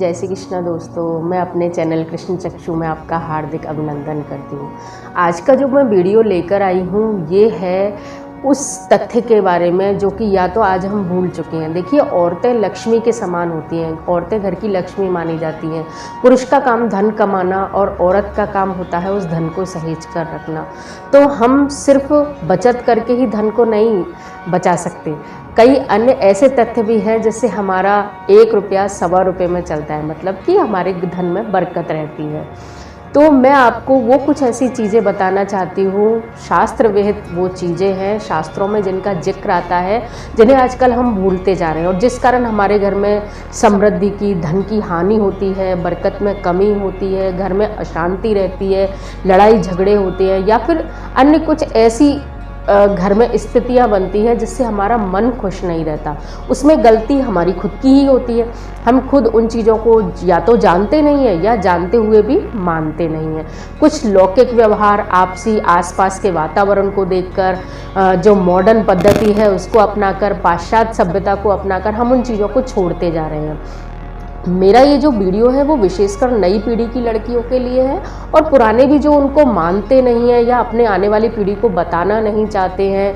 जय श्री कृष्ण दोस्तों, मैं अपने चैनल कृष्ण चक्षु में आपका हार्दिक अभिनंदन करती हूँ। आज का जो मैं वीडियो लेकर आई हूँ ये है उस तथ्य के बारे में जो कि या तो आज हम भूल चुके हैं। देखिए, औरतें लक्ष्मी के समान होती हैं, औरतें घर की लक्ष्मी मानी जाती हैं। पुरुष का काम धन कमाना और औरत का काम होता है उस धन को सहेज कर रखना। तो हम सिर्फ बचत करके ही धन को नहीं बचा सकते, कई अन्य ऐसे तथ्य भी हैं जिससे हमारा 1 रुपया सवा रुपये में चलता है, मतलब कि हमारे धन में बरकत रहती है। तो मैं आपको वो कुछ ऐसी चीज़ें बताना चाहती हूँ, शास्त्र विहित वो चीज़ें हैं शास्त्रों में जिनका जिक्र आता है, जिन्हें आजकल हम भूलते जा रहे हैं और जिस कारण हमारे घर में समृद्धि की, धन की हानि होती है, बरकत में कमी होती है, घर में अशांति रहती है, लड़ाई झगड़े होते हैं या फिर अन्य कुछ ऐसी घर में स्थितियाँ बनती हैं जिससे हमारा मन खुश नहीं रहता। उसमें गलती हमारी खुद की ही होती है। हम खुद उन चीज़ों को या तो जानते नहीं हैं या जानते हुए भी मानते नहीं हैं। कुछ लौकिक व्यवहार, आपसी आसपास के वातावरण को देखकर, जो मॉडर्न पद्धति है उसको अपनाकर, पाश्चात्य सभ्यता को अपनाकर हम उन चीज़ों को छोड़ते जा रहे हैं। मेरा ये जो वीडियो है वो विशेषकर नई पीढ़ी की लड़कियों के लिए है और पुराने भी जो उनको मानते नहीं हैं या अपने आने वाली पीढ़ी को बताना नहीं चाहते हैं।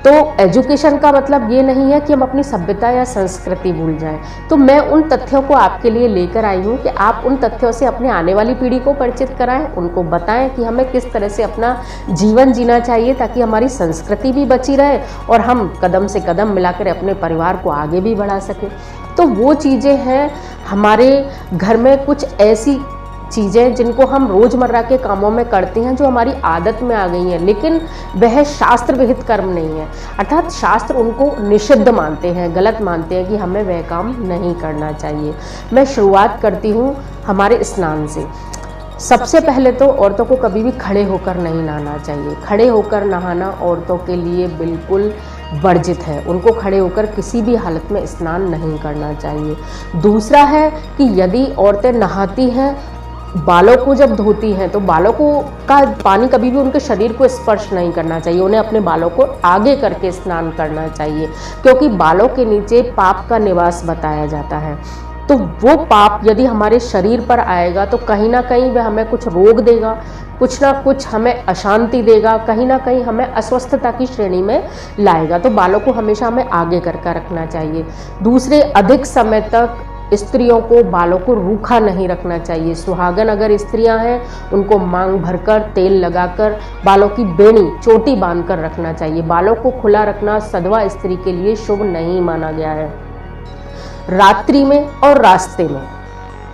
तो एजुकेशन का मतलब ये नहीं है कि हम अपनी सभ्यता या संस्कृति भूल जाएं। तो मैं उन तथ्यों को आपके लिए लेकर आई हूँ कि आप उन तथ्यों से अपने आने वाली पीढ़ी को परिचित कराएं, उनको बताएं कि हमें किस तरह से अपना जीवन जीना चाहिए ताकि हमारी संस्कृति भी बची रहे और हम कदम से कदम मिलाकर अपने परिवार को आगे भी बढ़ा सकें। तो वो चीज़ें हैं हमारे घर में, कुछ ऐसी चीज़ें जिनको हम रोज़मर्रा के कामों में करते हैं जो हमारी आदत में आ गई हैं, लेकिन वह शास्त्र विहित कर्म नहीं है। अर्थात शास्त्र उनको निषिद्ध मानते हैं, गलत मानते हैं कि हमें वह काम नहीं करना चाहिए। मैं शुरुआत करती हूँ हमारे स्नान से। सबसे पहले तो औरतों को कभी भी खड़े होकर नहीं नहाना चाहिए। खड़े होकर नहाना औरतों के लिए बिल्कुल वर्जित है। उनको खड़े होकर किसी भी हालत में स्नान नहीं करना चाहिए। दूसरा है कि यदि औरतें नहाती हैं, बालों को जब धोती हैं तो बालों को का पानी कभी भी उनके शरीर को स्पर्श नहीं करना चाहिए। उन्हें अपने बालों को आगे करके स्नान करना चाहिए, क्योंकि बालों के नीचे पाप का निवास बताया जाता है। तो वो पाप यदि हमारे शरीर पर आएगा तो कहीं ना कहीं वह हमें कुछ रोग देगा, कुछ ना कुछ हमें अशांति देगा, कहीं ना कहीं हमें अस्वस्थता की श्रेणी में लाएगा। तो बालों को हमेशा हमें आगे करके रखना चाहिए। दूसरे, अधिक समय तक स्त्रियों को बालों को रूखा नहीं रखना चाहिए। सुहागन अगर स्त्रियां हैं उनको मांग भरकर, तेल लगाकर, बालों की बेणी, चोटी बांधकर रखना चाहिए। बालों को खुला रखना सधवा स्त्री के लिए शुभ नहीं माना गया है। रात्रि में और रास्ते में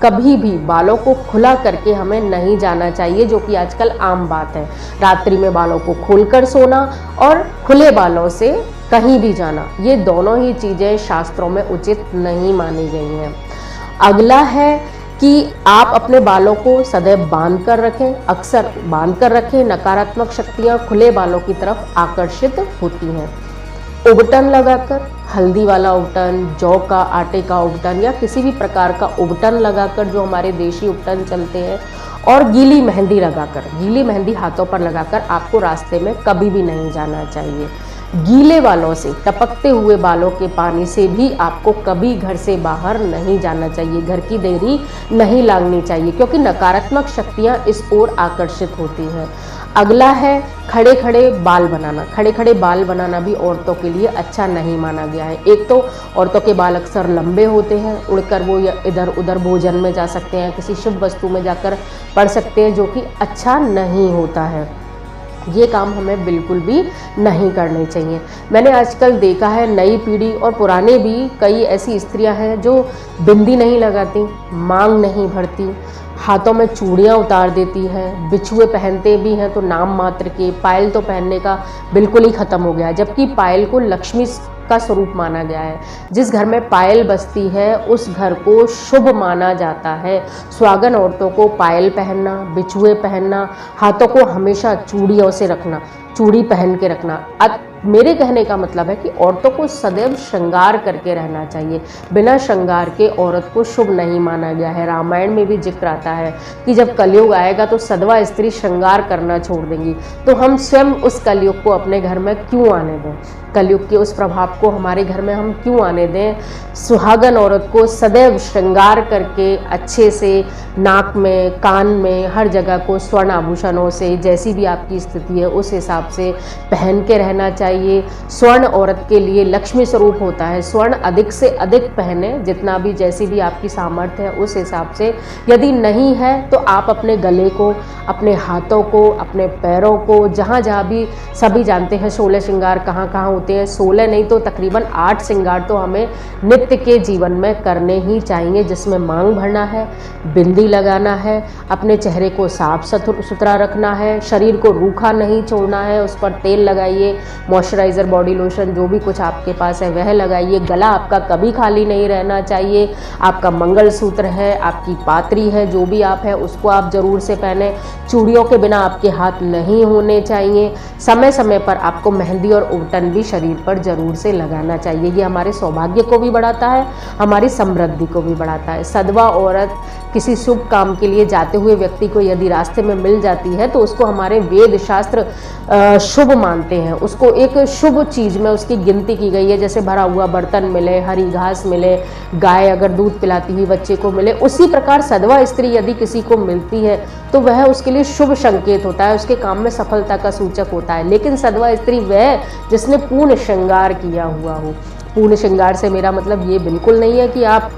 कभी भी बालों को खुला करके हमें नहीं जाना चाहिए, जो कि आजकल आम बात है। रात्रि में बालों को खोलकर सोना और खुले बालों से कहीं भी जाना, ये दोनों ही चीज़ें शास्त्रों में उचित नहीं मानी गई हैं। अगला है कि आप अपने बालों को सदैव बांध कर रखें, अक्सर बांध कर रखें। नकारात्मक शक्तियाँ खुले बालों की तरफ आकर्षित होती हैं। उबटन लगाकर, हल्दी वाला उबटन, जौ का आटे का उबटन या किसी भी प्रकार का उबटन लगाकर, जो हमारे देशी उबटन चलते हैं, और गीली मेहंदी लगाकर, गीली मेहंदी हाथों पर लगाकर आपको रास्ते में कभी भी नहीं जाना चाहिए। गीले बालों से, टपकते हुए बालों के पानी से भी आपको कभी घर से बाहर नहीं जाना चाहिए। घर की देरी नहीं लागनी चाहिए, क्योंकि नकारात्मक शक्तियाँ इस ओर आकर्षित होती हैं। अगला है खड़े खड़े बाल बनाना। खड़े खड़े बाल बनाना भी औरतों के लिए अच्छा नहीं माना गया है। एक तो औरतों के बाल अक्सर लंबे होते हैं, उड़कर वो इधर उधर भोजन में जा सकते हैं, किसी शुभ वस्तु में जाकर पड़ सकते हैं, जो कि अच्छा नहीं होता है। ये काम हमें बिल्कुल भी नहीं करने चाहिए। मैंने आजकल देखा है, नई पीढ़ी और पुराने भी कई ऐसी स्त्रियां हैं जो बिंदी नहीं लगाती, मांग नहीं भरती, हाथों में चूड़ियाँ उतार देती हैं, बिछुए पहनते भी हैं तो नाम मात्र के, पायल तो पहनने का बिल्कुल ही ख़त्म हो गया है, जबकि पायल को लक्ष्मी का स्वरूप माना गया है। जिस घर में पायल बसती है उस घर को शुभ माना जाता है। सुहागन औरतों को पायल पहनना, बिछुए पहनना, हाथों को हमेशा चूड़ियों से रखना, चूड़ी पहन के रखना मेरे कहने का मतलब है कि औरतों को सदैव श्रृंगार करके रहना चाहिए। बिना श्रृंगार के औरत को शुभ नहीं माना गया है। रामायण में भी जिक्र आता है कि जब कलयुग आएगा तो सदवा स्त्री श्रृंगार करना छोड़ देंगी। तो हम स्वयं उस कलयुग को अपने घर में क्यों आने दें? कलयुग के उस प्रभाव को हमारे घर में हम क्यों आने दें? सुहागन औरत को सदैव श्रृंगार करके अच्छे से नाक में, कान में, हर जगह को स्वर्ण आभूषणों से, जैसी भी आपकी स्थिति है उस हिसाब से पहन के रहना चाहिए। स्वर्ण औरत के लिए लक्ष्मी स्वरूप होता है। स्वर्ण अधिक से अधिक पहने, जितना भी, जैसी भी आपकी सामर्थ्य है उस हिसाब से। यदि नहीं है तो आप अपने गले को, अपने हाथों को, अपने पैरों को, जहाँ जहाँ भी, सभी जानते हैं 16 श्रृंगार कहाँ कहाँ होते हैं। 16 नहीं तो तकरीबन 8 श्रृंगार तो हमें नित्य के जीवन में करने ही चाहिए, जिसमें मांग भरना है, बिंदी लगाना है, अपने चेहरे को साफ सुथरा रखना है, शरीर को रूखा नहीं छोड़ना है, उस पर तेल लगाइए, मॉइस्चराइज़र, बॉडी लोशन, जो भी कुछ आपके पास है वह लगाइए। गला आपका कभी खाली नहीं रहना चाहिए। आपका मंगलसूत्र है, आपकी पात्री है, जो भी आप है उसको आप जरूर से पहने। चूड़ियों के बिना आपके हाथ नहीं होने चाहिए। समय समय पर आपको मेहंदी और उबटन भी शरीर पर जरूर से लगाना चाहिए। ये हमारे सौभाग्य को भी बढ़ाता है, हमारी समृद्धि को भी बढ़ाता है। सदवा औरत किसी शुभ काम के लिए जाते हुए व्यक्ति को यदि रास्ते में मिल जाती है तो उसको हमारे वेद शास्त्र शुभ मानते हैं। उसको एक शुभ चीज़ में उसकी गिनती की गई है। जैसे भरा हुआ बर्तन मिले, हरी घास मिले, गाय अगर दूध पिलाती हुई बच्चे को मिले, उसी प्रकार सदवा स्त्री यदि किसी को मिलती है तो वह उसके लिए शुभ संकेत होता है, उसके काम में सफलता का सूचक होता है। लेकिन सदवा स्त्री वह जिसने पूर्ण श्रृंगार किया हुआ हो। पूर्ण श्रृंगार से मेरा मतलब ये बिल्कुल नहीं है कि आप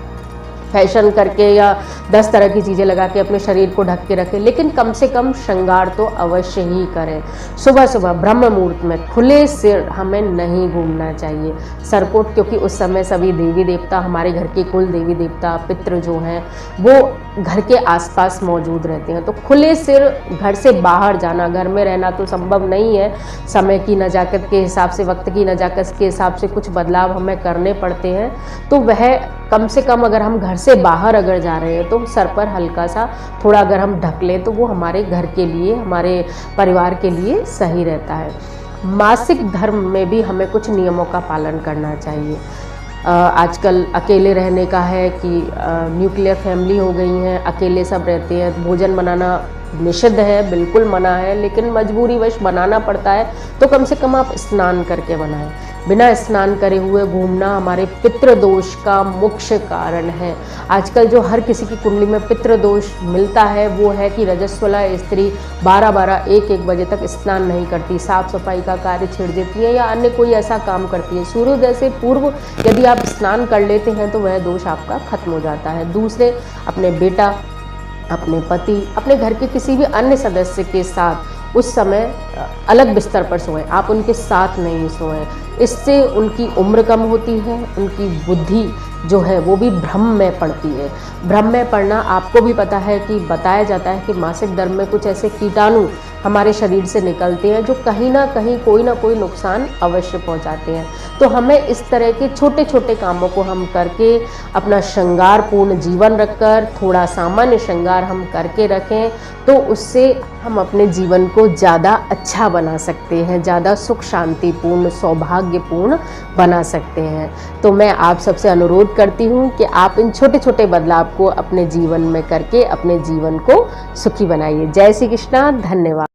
फैशन करके या 10 तरह की चीज़ें लगा के अपने शरीर को ढक के रखें, लेकिन कम से कम श्रृंगार तो अवश्य ही करें। सुबह सुबह ब्रह्म मुहूर्त में खुले सिर हमें नहीं घूमना चाहिए। सरकोट, क्योंकि उस समय सभी देवी देवता, हमारे घर के कुल देवी देवता, पितृ जो हैं वो घर के आसपास मौजूद रहते हैं। तो खुले सिर घर से बाहर जाना, घर में रहना तो संभव नहीं है। समय की नज़ाकत के हिसाब से, वक्त की नज़ाकत के हिसाब से कुछ बदलाव हमें करने पड़ते हैं। तो वह कम से कम अगर हम घर से बाहर अगर जा रहे हैं तो सर पर हल्का सा थोड़ा अगर हम ढक लें तो वो हमारे घर के लिए, हमारे परिवार के लिए सही रहता है। मासिक धर्म में भी हमें कुछ नियमों का पालन करना चाहिए। आजकल अकेले रहने का है कि न्यूक्लियर फैमिली हो गई हैं, अकेले सब रहते हैं। भोजन बनाना निषिद्ध है, बिल्कुल मना है, लेकिन मजबूरीवश बनाना पड़ता है तो कम से कम आप स्नान करके बनाएं। बिना स्नान करे हुए घूमना हमारे पितृदोष का मुख्य कारण है। आजकल जो हर किसी की कुंडली में पितृदोष मिलता है वो है कि रजस्वला स्त्री 12-12, 1-1 बजे तक स्नान नहीं करती, साफ सफाई का कार्य छेड़ देती है या अन्य कोई ऐसा काम करती है। सूर्योदय से पूर्व यदि आप स्नान कर लेते हैं तो वह दोष आपका खत्म हो जाता है। दूसरे, अपने बेटा, अपने पति, अपने घर के किसी भी अन्य सदस्य के साथ उस समय अलग बिस्तर पर सोएं, आप उनके साथ नहीं सोएं। इससे उनकी उम्र कम होती है, उनकी बुद्धि जो है वो भी भ्रम में पड़ती है। भ्रम में पड़ना, आपको भी पता है कि बताया जाता है कि मासिक धर्म में कुछ ऐसे कीटाणु हमारे शरीर से निकलते हैं जो कहीं ना कहीं कोई ना कोई नुकसान अवश्य पहुंचाते हैं। तो हमें इस तरह के छोटे छोटे कामों को हम करके अपना श्रृंगार पूर्ण जीवन रखकर, थोड़ा सामान्य श्रृंगार हम करके रखें तो उससे हम अपने जीवन को ज़्यादा अच्छा बना सकते हैं, ज़्यादा सुख शांतिपूर्ण, सौभाग्यपूर्ण बना सकते हैं। तो मैं आप सबसे अनुरोध करती हूँ कि आप इन छोटे छोटे बदलाव को अपने जीवन में करके अपने जीवन को सुखी बनाइए। जय श्री कृष्णा, धन्यवाद।